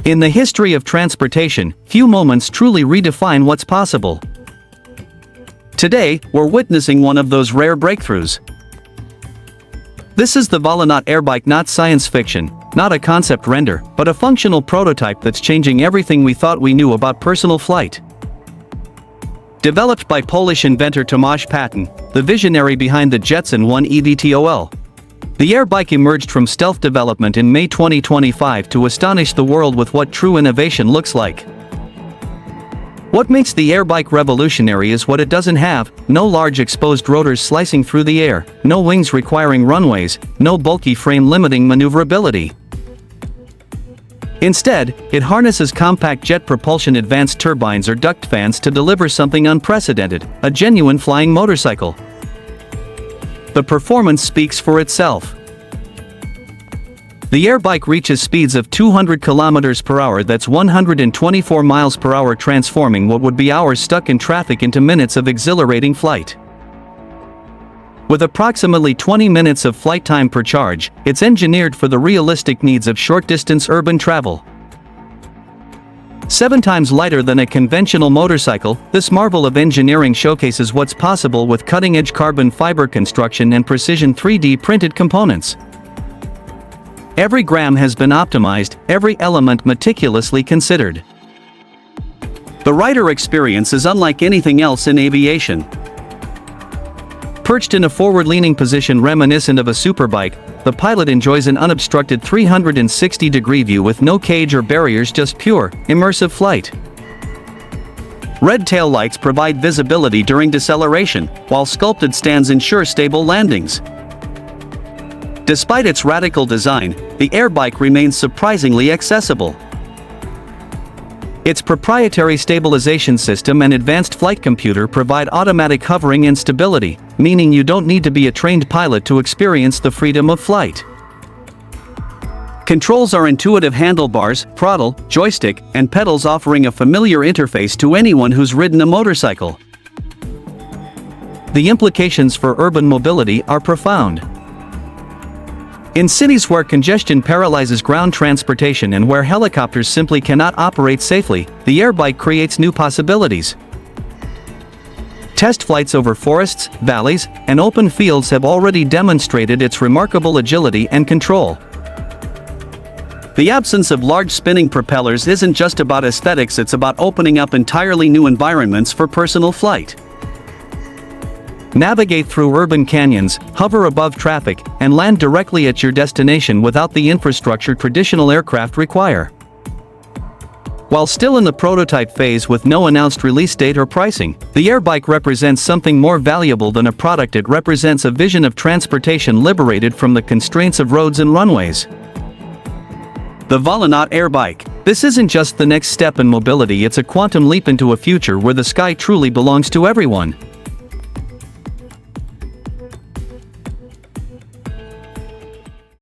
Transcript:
In the history of transportation, few moments truly redefine what's possible. Today, we're witnessing one of those rare breakthroughs. This is the Volonaut Airbike, not science fiction, not a concept render, but a functional prototype that's changing everything we thought we knew about personal flight. Developed by Polish inventor Tomasz Patan, the visionary behind the Jetson ONE eVTOL. The Airbike emerged from stealth development in May 2025 to astonish the world with what true innovation looks like. What makes the Airbike revolutionary is what it doesn't have: no large exposed rotors slicing through the air, no wings requiring runways, no bulky frame limiting maneuverability. Instead, it harnesses compact jet propulsion, advanced turbines or duct fans to deliver something unprecedented: a genuine flying motorcycle. The performance speaks for itself. The Airbike reaches speeds of 200 km per hour, that's 124 miles per hour, transforming what would be hours stuck in traffic into minutes of exhilarating flight. With approximately 20 minutes of flight time per charge, it's engineered for the realistic needs of short-distance urban travel. 7 times lighter than a conventional motorcycle, this marvel of engineering showcases what's possible with cutting-edge carbon fiber construction and precision 3D printed components. Every gram has been optimized, every element meticulously considered. The rider experience is unlike anything else in aviation. Perched in a forward-leaning position reminiscent of a superbike, the pilot enjoys an unobstructed 360-degree view with no cage or barriers, just pure, immersive flight. Red tail lights provide visibility during deceleration, while sculpted stands ensure stable landings. Despite its radical design, the Airbike remains surprisingly accessible. Its proprietary stabilization system and advanced flight computer provide automatic hovering and stability, meaning you don't need to be a trained pilot to experience the freedom of flight. Controls are intuitive: handlebars, throttle, joystick, and pedals, offering a familiar interface to anyone who's ridden a motorcycle. The implications for urban mobility are profound. In cities where congestion paralyzes ground transportation and where helicopters simply cannot operate safely, the Airbike creates new possibilities. Test flights over forests, valleys, and open fields have already demonstrated its remarkable agility and control. The absence of large spinning propellers isn't just about aesthetics, it's about opening up entirely new environments for personal flight. Navigate through urban canyons, hover above traffic, and land directly at your destination without the infrastructure traditional aircraft require. While still in the prototype phase with no announced release date or pricing, the Airbike represents something more valuable than a product. It represents a vision of transportation liberated from the constraints of roads and runways. The Volonaut Airbike. This isn't just the next step in mobility, it's a quantum leap into a future where the sky truly belongs to everyone.